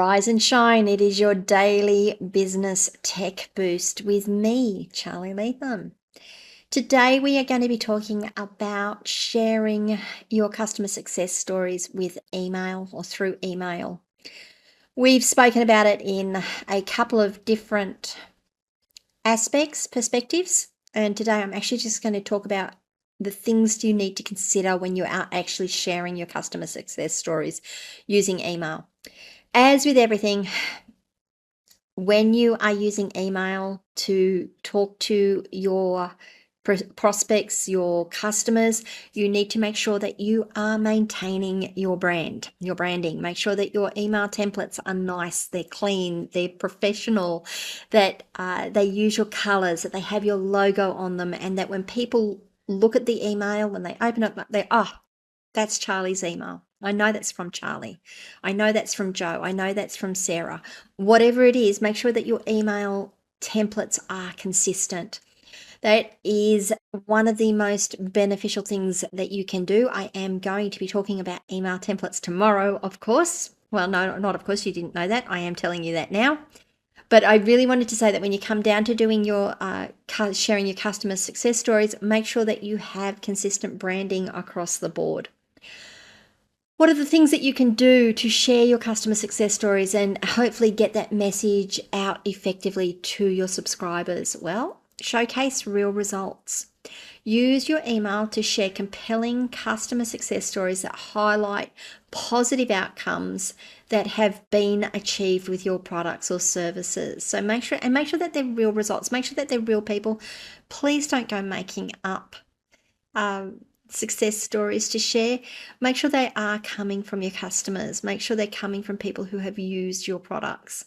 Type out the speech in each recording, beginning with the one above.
Rise and shine. It is your daily business tech boost with me, Charlie Leetham. Today, we are going to be talking about sharing your customer success stories with email or through email. We've spoken about it in a couple of different aspects, perspectives, and today I'm actually just going to talk about the things you need to consider when you're out actually sharing your customer success stories using email. As with everything, when you are using email to talk to your prospects, your customers, you need to make sure that you are maintaining your branding. Make sure that your email templates are nice, they're clean, they're professional, that they use your colors, that they have your logo on them, and that when people look at the email, when they open it, that's Charlie's email. I know that's from Charlie. I know that's from Joe. I know that's from Sarah. Whatever it is, make sure that your email templates are consistent. That is one of the most beneficial things that you can do. I am going to be talking about email templates tomorrow, of course. Well, no, not of course, you didn't know that. I am telling you that now. But I really wanted to say that when you come down to doing your sharing your customer success stories, make sure that you have consistent branding across the board. What are the things that you can do to share your customer success stories and hopefully get that message out effectively to your subscribers? Well, showcase real results. Use your email to share compelling customer success stories that highlight positive outcomes that have been achieved with your products or services. So make sure that they're real results. Make sure that they're real people. Please don't go making up success stories to share. Make sure they are coming from your customers. Make sure they're coming from people who have used your products.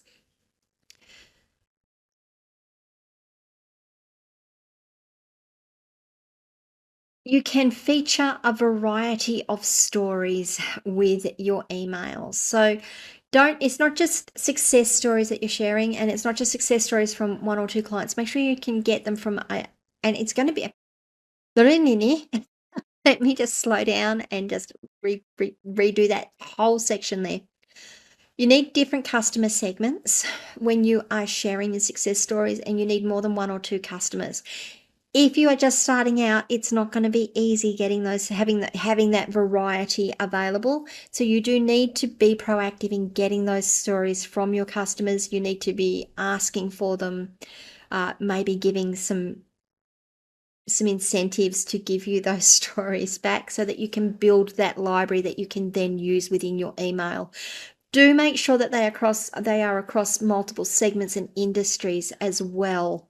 You can feature a variety of stories with your emails. So it's not just success stories that you're sharing, and it's not just success stories from one or two clients. Make sure you can get them from and it's going to be let me just slow down and just redo that whole section there. You need different customer segments when you are sharing your success stories, and you need more than one or two customers. If you are just starting out, it's not going to be easy getting those, having that variety available. So you do need to be proactive in getting those stories from your customers. You need to be asking for them, maybe giving some incentives to give you those stories back so that you can build that library that you can then use within your email. Do make sure that they are across multiple segments and industries as well,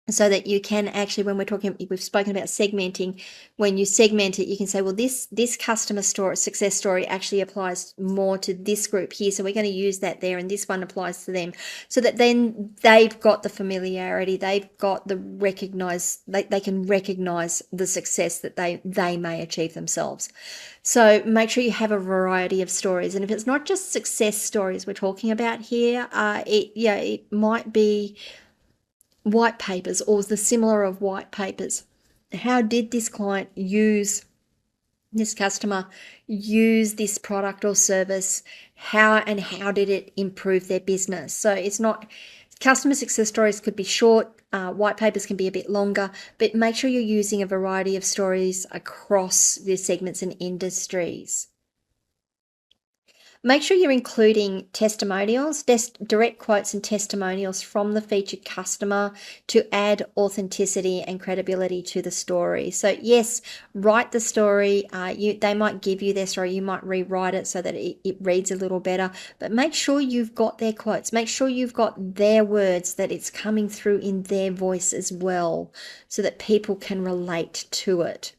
so that you can actually, when we've spoken about segmenting, when you segment it, you can say, well, this customer success story actually applies more to this group here, so we're going to use that there, and this one applies to them, so that then they've got the familiarity, they've got the they can recognize the success that they may achieve themselves. So make sure you have a variety of stories, and if it's not just success stories we're talking about here, it might be white papers or the similar of white papers. How did this customer use this product or service? How did it improve their business? So it's not, customer success stories could be short, white papers can be a bit longer, but make sure you're using a variety of stories across the segments and industries. Make sure you're including testimonials, direct quotes and testimonials from the featured customer to add authenticity and credibility to the story. So yes, write the story. They might give you their story. You might rewrite it so that it reads a little better, but make sure you've got their quotes. Make sure you've got their words, that it's coming through in their voice as well, so that people can relate to it.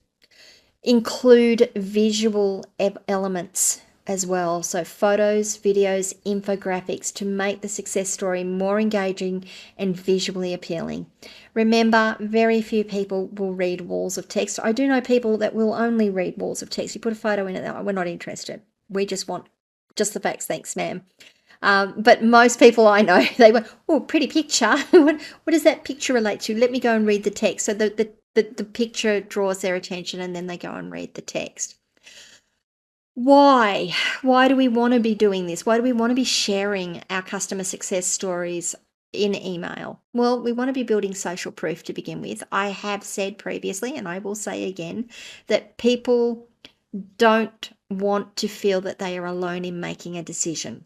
Include visual elements as well. So photos, videos, infographics to make the success story more engaging and visually appealing. Remember, very few people will read walls of text. I do know people that will only read walls of text. You put a photo in it, we're not interested. We just want just the facts, thanks, ma'am. But most people I know, they went, oh, pretty picture. What does that picture relate to? Let me go and read the text. So the picture draws their attention, and then they go and read the text. Why? Why do we want to be doing this? Why do we want to be sharing our customer success stories in email? Well, we want to be building social proof to begin with. I have said previously, and I will say again, that people don't want to feel that they are alone in making a decision.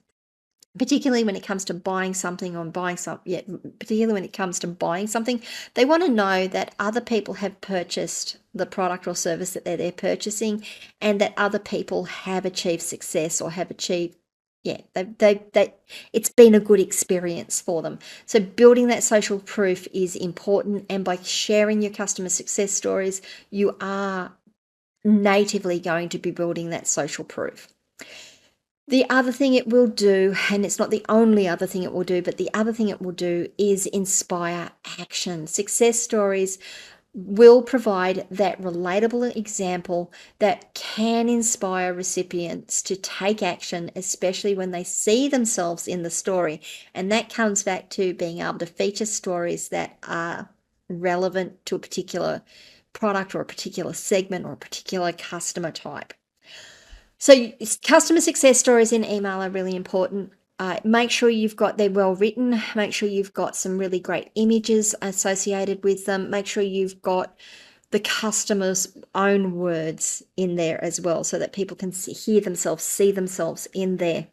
Particularly when it comes to buying something or particularly when it comes to buying something, they want to know that other people have purchased the product or service that they're purchasing, and that other people have achieved success or have achieved, it's been a good experience for them. So building that social proof is important, and by sharing your customer success stories, you are natively going to be building that social proof. The other thing it will do, and it's not the only other thing it will do, but the other thing it will do is inspire action. Success stories will provide that relatable example that can inspire recipients to take action, especially when they see themselves in the story. And that comes back to being able to feature stories that are relevant to a particular product or a particular segment or a particular customer type. So customer success stories in email are really important. Make sure they're well written. Make sure you've got some really great images associated with them. Make sure you've got the customer's own words in there as well, so that people can hear themselves, see themselves in there.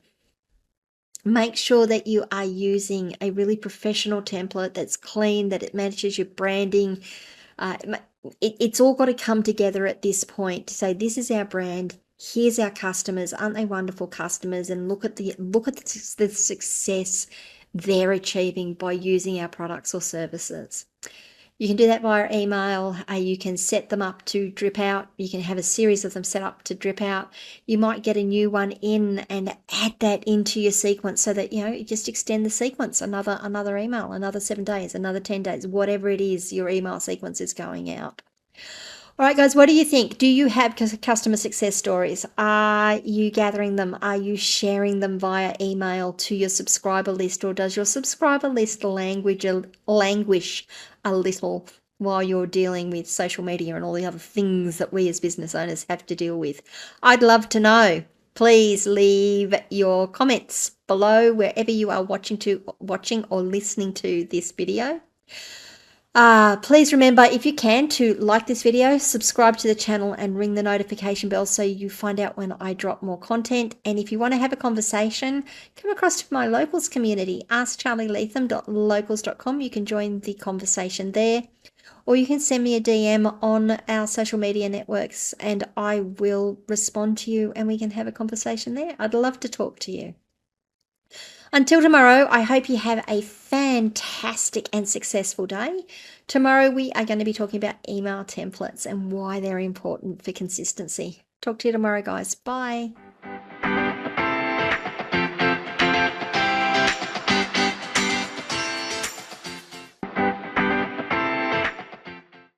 Make sure that you are using a really professional template that's clean, that it matches your branding. It's all got to come together at this point to say, this is our brand, here's our customers, aren't they wonderful customers, and look at the success they're achieving by using our products or services. You can do that via email. You can set them up to drip out. You can have a series of them set up to drip out. You might get a new one in and add that into your sequence, so that you just extend the sequence another email, another 7 days, another 10 days, whatever it is your email sequence is going out. All right, guys, what do you think? Do you have customer success stories? Are you gathering them? Are you sharing them via email to your subscriber list, or does your subscriber list languish a little while you're dealing with social media and all the other things that we as business owners have to deal with? I'd love to know. Please leave your comments below wherever you are watching or listening to this video. Please remember, if you can, to like this video, subscribe to the channel, and ring the notification bell so you find out when I drop more content. And if you want to have a conversation, come across to my locals community, askcharlyleetham.locals.com. You can join the conversation there, or you can send me a DM on our social media networks and I will respond to you and we can have a conversation there. I'd love to talk to you. Until tomorrow, I hope you have a fantastic and successful day. Tomorrow, we are going to be talking about email templates and why they're important for consistency. Talk to you tomorrow, guys. Bye.